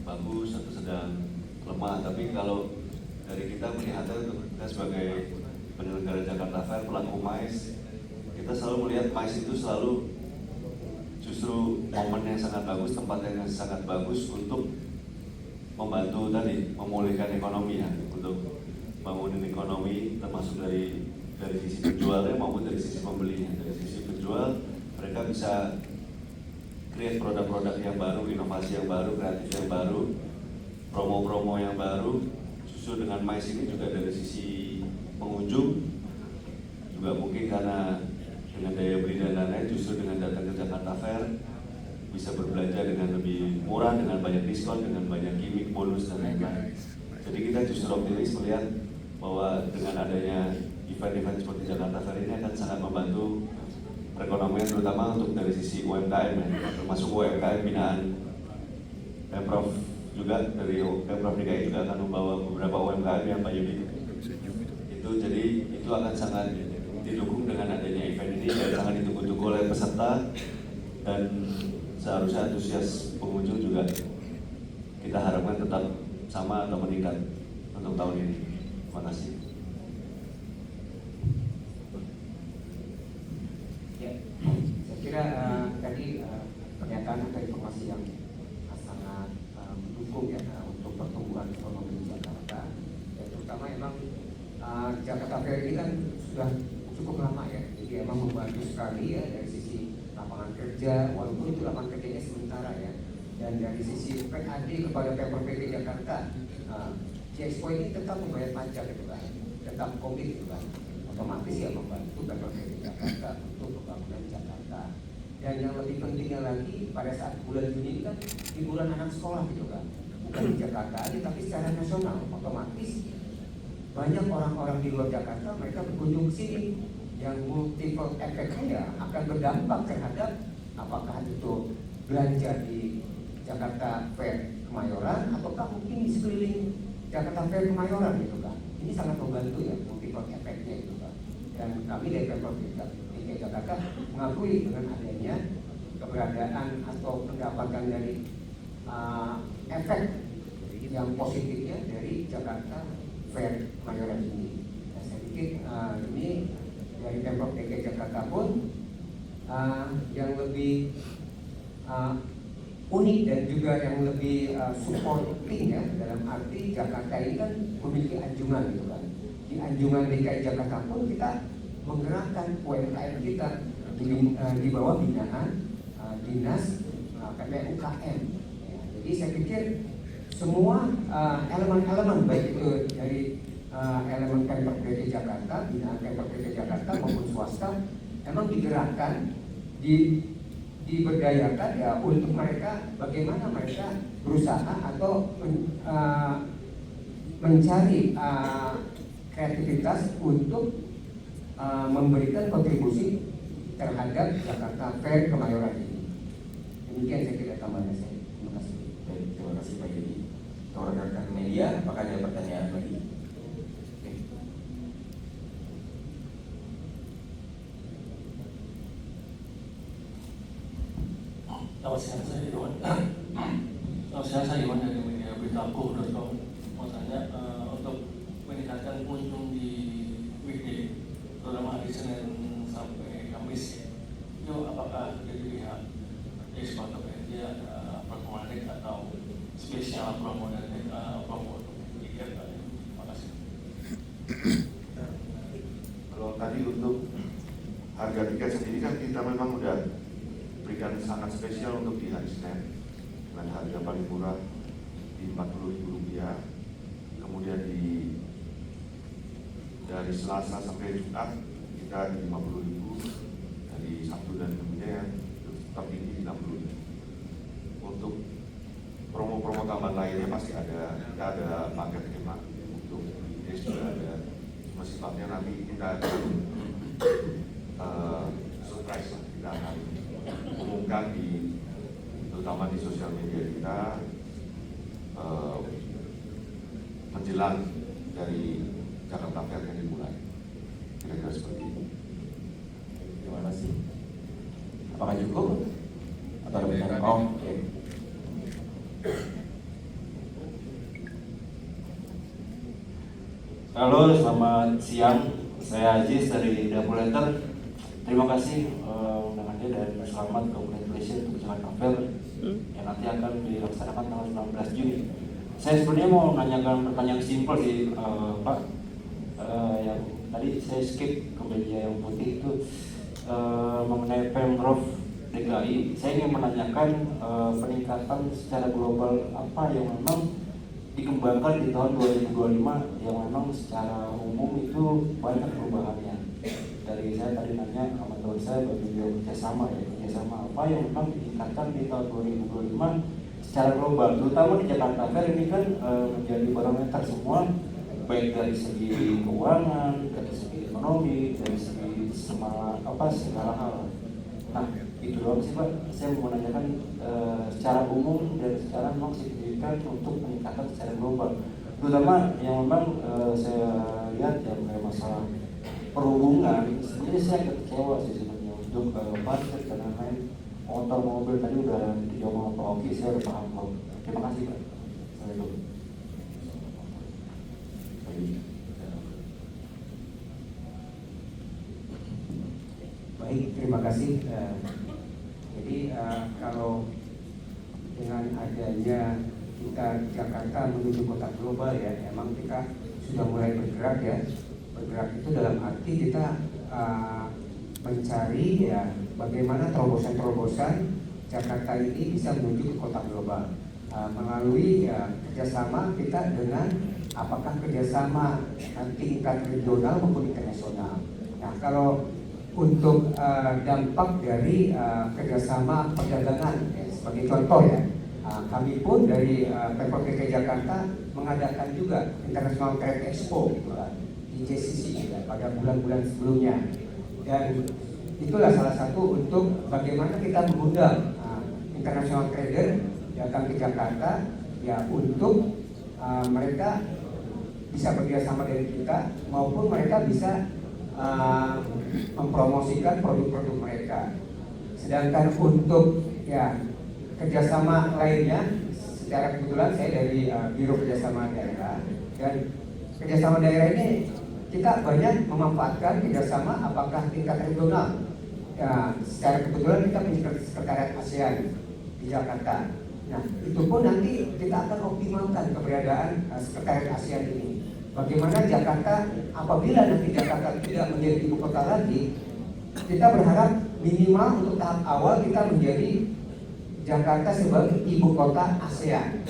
bagus atau sedang lemah. Tapi kalau dari kita melihatnya, untuk kita sebagai penyelenggara Jakarta Fair, pelaku MICE, kita selalu melihat MICE itu selalu justru momen yang sangat bagus, tempat yang sangat bagus untuk membantu tadi memulihkan ekonomi ya, untuk bangunin ekonomi, termasuk dari sisi penjualnya maupun dari sisi pembelinya. Dari sisi penjual, mereka bisa create produk-produk yang baru, inovasi yang baru, kreatif yang baru, promo-promo yang baru. Justru dengan MICE ini juga dari sisi pengunjung juga mungkin karena dengan daya beli dan lain-lain, justru dengan datang ke Jakarta Fair bisa berbelanja dengan lebih murah, dengan banyak diskon, dengan banyak gimmick, bonus dan lain-lain. Jadi kita justru optimis melihat bahwa dengan adanya event-event seperti Jakarta Fair ini akan sangat membantu perekonomian, terutama untuk dari sisi UMKM ya, termasuk UMKM binaan Pemprov juga, dari Pemprov DKI juga akan membawa beberapa UMKM yang Pak Yudi itu, jadi itu akan sangat didukung dengan adanya event ini dan sangat ditunggu-tunggu oleh peserta, dan seharusnya antusias pengunjung juga kita harapkan tetap sama atau meningkat untuk tahun ini. Terima kasih. Ya, saya kira tadi pernyataan atau informasi yang sangat mendukung ya untuk pertumbuhan ekonomi di Jakarta. Ya, terutama memang Jakarta Fair ini kan sudah cukup lama ya, jadi emang membantu sekali ya dari sisi lapangan kerja, walaupun itu lapangan kerjanya sementara ya. Dan dari sisi PAD kepada Pemprov DKI Jakarta, Expo ini tetap membayar pajak gitu kan, tetap komit gitu kan, otomatis ya membantu Pemprov DKI Jakarta untuk pembangunan Jakarta. Dan yang lebih pentingnya lagi, pada saat bulan Juni ini kan liburan anak sekolah gitu kan, bukan di Jakarta aja tapi secara nasional, otomatis banyak orang-orang di luar Jakarta mereka berkunjung ke sini, yang multiple efeknya ya akan berdampak terhadap apakah itu belanja di Jakarta Fair Kemayoran ataukah mungkin di sekeliling Jakarta Fair Kemayoran gitu kan. Ini sangat membantu ya multiple efeknya itu kan. Dan kami dari Pemprov DKI Jakarta mengakui dengan adanya keberadaan atau pendapatan dari efek yang positifnya dari Jakarta Fair Kemayoran ini. Nah, saya pikir ini dari Pemprov DKI Jakarta pun yang lebih unik dan juga yang lebih supporting ya, dalam arti Jakarta ini kan memiliki anjungan gitu kan. Di anjungan DKI Jakarta pun kita menggerakkan UMKM kita di bawah binaan Dinas PPUKM ya. Jadi saya pikir semua elemen-elemen baik itu dari elemen Pemprov DKI Jakarta, binaan Pemprov DKI Jakarta maupun swasta emang digerakkan, diberdayakan ya untuk mereka, bagaimana mereka berusaha atau mencari kreativitas untuk memberikan kontribusi terhadap Jakarta Fair Kemayoran ini. Demikian saya kira tambahan saya. Terima kasih. Baik, terima kasih Pak Yudi. Rekan-rekan media, apakah ada pertanyaan lagi? Selamat siang, saya Iwan. Selamat siang, saya Iwan dari media beritaku.com. Mau tanya untuk meningkatkan pengunjung di weekday, terutama hari Senin sampai Kamis, itu apakah dari pihak Expo atau dia ada promo atau spesial promo dari promo tiket? Terima kasih. Kalau tadi untuk harga tiket sendiri kan kita memang udah berikan sangat spesial untuk di hari Senin dengan harga paling murah di Rp40.000, kemudian dari Selasa sampai Jumat kita di Rp50.000, dari Sabtu dan kemudian tetap tinggi di Rp60.000. Untuk promo-promo tambahan lainnya pasti ada, kita ada paket hemat untuk weekdays juga ada, cuma sifatnya nanti kita akan surprise lah, kita akan umumkan terutama di sosial media kita menjelang dari Jakarta Fair yang dimulai. Kira-kira seperti itu. Terima kasih. Apakah cukup? Atau lebih? Oh, oke. Halo, selamat siang. Saya Aziz dari Dapulator. Terima kasih undangannya dan selamat congratulations untuk Jakarta Fair yang nanti akan dilaksanakan tanggal 19 Juni. Saya sebenarnya mau menanyakan pertanyaan simpel sih, Pak. Yang tadi saya skip ke media yang putih itu mengenai Pemprov DKI. Saya ingin menanyakan peningkatan secara global apa yang memang dikembangkan di tahun 2025 yang memang secara umum itu banyak perubahannya. Dari saya tadi nanya sama teman saya bagi kerjasama apa yang memang ditingkatkan di tahun 2025 secara global, terutama di Jakarta Fair ini kan menjadi barometer semua, baik dari segi keuangan, dari segi ekonomi, dari segi segala hal. Nah, itu doang sih Pak. Saya mau menanyakan secara umum dan secara memang signifikan untuk peningkatan secara global, terutama yang memang saya lihat yang kayak masalah perhubungan. Sebenarnya saya kecewa sih sebenarnya untuk budget dan lain-lain. Motor mobil tadi udah dijawab Pak Oki, saya udah paham kok. Terima kasih Pak. Assalamualaikum. Baik, terima kasih. Jadi kalau dengan adanya kita Jakarta menuju kota global ya, emang kita sudah mulai bergerak ya. Bergerak itu dalam arti kita mencari ya bagaimana terobosan-terobosan Jakarta ini bisa menuju ke kota global melalui ya kerjasama kita dengan apakah kerjasama tingkat regional maupun internasional. Nah, kalau untuk dampak dari kerjasama perdagangan ya, sebagai contoh ya, kami pun dari Pemprov DKI Jakarta mengadakan juga International Trade Expo gitu kan, di JCC ya, pada bulan-bulan sebelumnya, dan itulah salah satu untuk bagaimana kita mengundang international trader datang ke Jakarta ya untuk mereka bisa bekerjasama dengan kita maupun mereka bisa mempromosikan produk-produk mereka. Sedangkan untuk ya kerjasama lainnya, secara kebetulan saya dari Biro Kerjasama Daerah, dan kerjasama daerah ini kita banyak memanfaatkan kerjasama apakah tingkat regional. Ya, secara kebetulan kita punya sekretariat ASEAN di Jakarta. Nah, itu pun nanti kita akan optimalkan keberadaan sekretariat ASEAN ini. Bagaimana Jakarta, apabila nanti Jakarta tidak menjadi ibu kota lagi, kita berharap minimal untuk tahap awal kita menjadi Jakarta sebagai ibu kota ASEAN.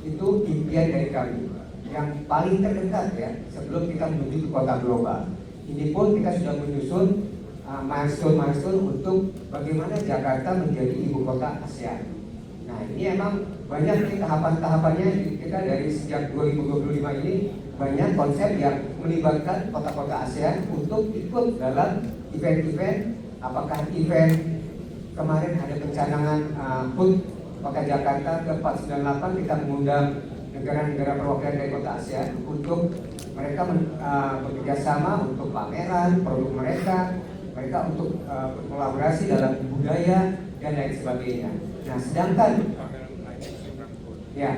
Itu impian dari kami yang paling terdekat ya sebelum kita menuju ke kota global. Ini pun kita sudah menyusun milestone untuk bagaimana Jakarta menjadi ibu kota ASEAN. Nah, ini emang banyak nih tahapan-tahapannya. Kita dari sejak 2025 ini banyak konsep yang melibatkan kota-kota ASEAN untuk ikut dalam event-event. Apakah event kemarin ada pencanangan HUT Kota Jakarta ke-498, kita mengundang negara-negara perwakilan dari kota ASEAN untuk mereka bekerja sama untuk pameran produk mereka untuk berkolaborasi dalam budaya dan lain sebagainya. Nah, sedangkan ya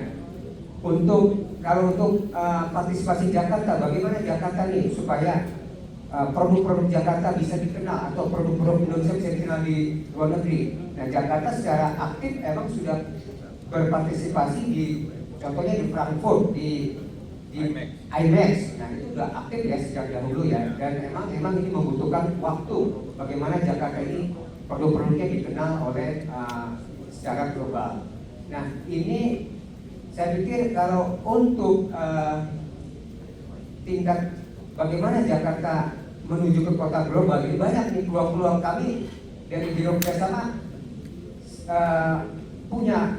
untuk partisipasi Jakarta, bagaimana Jakarta nih supaya produk-produk Jakarta bisa dikenal atau produk-produk Indonesia bisa dikenal di luar negeri. Nah, Jakarta secara aktif emang sudah berpartisipasi di, contohnya di Frankfurt, di IMAX. Nah, itu sudah aktif ya sejak dahulu ya, dan emang ini membutuhkan waktu bagaimana Jakarta ini produk-produknya dikenal oleh secara global. Nah, ini saya pikir kalau untuk tingkat bagaimana Jakarta menuju ke kota global, ini banyak nih peluang-peluang. Kami dari Biro Kerjasama punya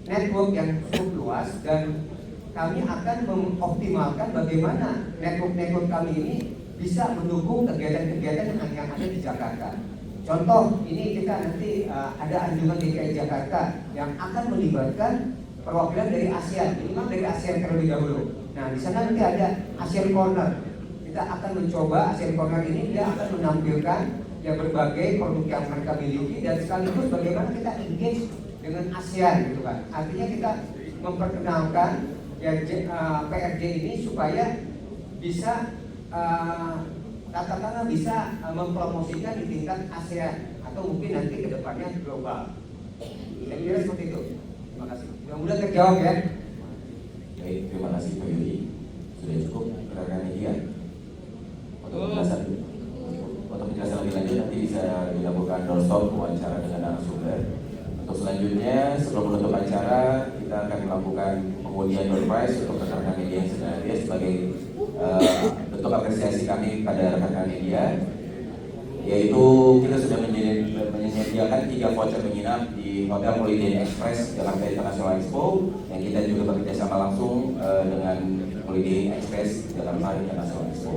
network yang cukup luas, dan kami akan mengoptimalkan bagaimana network kami ini bisa mendukung kegiatan-kegiatan yang ada di Jakarta. Contoh, ini kita nanti ada anjungan DKI Jakarta yang akan melibatkan perwakilan dari ASEAN, minimal dari ASEAN terlebih dahulu. Nah, di sana nanti ada ASEAN Corner. Kita akan mencoba ASEAN Corner ini, dia akan menampilkan ya berbagai produk yang mereka miliki, dan sekaligus bagaimana kita engage dengan ASEAN gitu kan. Artinya kita memperkenalkan ya PRJ ini supaya bisa katakanlah bisa mempromosikan di tingkat ASEAN atau mungkin nanti ke depannya global. Saya kira seperti itu. Terima kasih. Mudah-mudahan terjawab ya. Baik, terima kasih Pak Yudi. Sudah cukup rekan media. Untuk penjelasan lebih lanjut nanti bisa dilakukan doorstop wawancara dengan narasumber. Untuk selanjutnya sebelum menutup acara kita akan melakukan pengundian door prize untuk rekan-rekan media yang sedang hadir sebagai bentuk apresiasi kami pada rekan-rekan media, yaitu kita sudah menyediakan 3 voucher menginap di Hotel Holiday Inn Express Jakarta International Expo yang kita juga bekerja sama langsung dengan Holiday Inn Express Jakarta International Expo.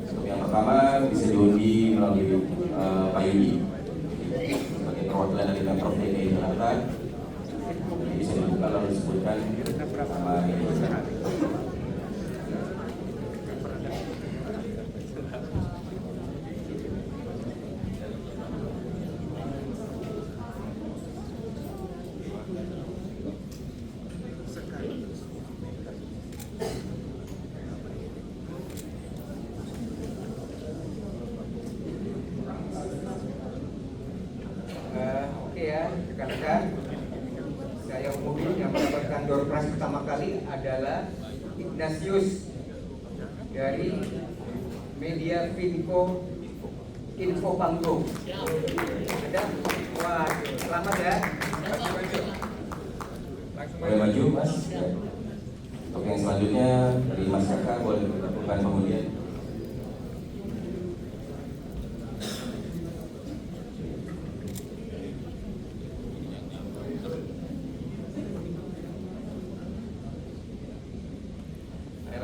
Untuk yang pertama bisa diundi melalui Pak Yudi sebagai perwakilan dari Pemprov DKI Jakarta. Bisa dibuka lalu disebutkan nama ini. Oke ya, rekan-rekan. Saya umumin yang mendapatkan door prize pertama kali adalah Ignatius dari media Info Panggung. Ada? Waduh, selamat ya. Langsung maju. Boleh maju Mas? Ya. Untuk yang selanjutnya dari Mas Kakak boleh dilakukan pengundian.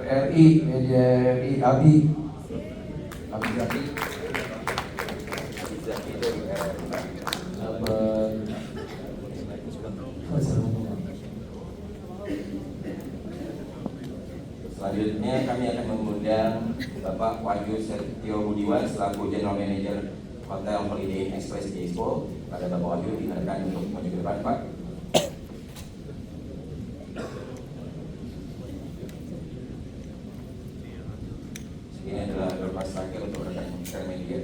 RRI, media RRI, Abi Zaki. Selanjutnya kami akan mengundang Bapak Wahyu Setio Budiwan selaku General Manager Hotel Holiday Inn Express di Expo. Pada Bapak Wahyu diharapkan untuk maju ke depan, Pak. Ini adalah berpas terakhir untuk rekan media.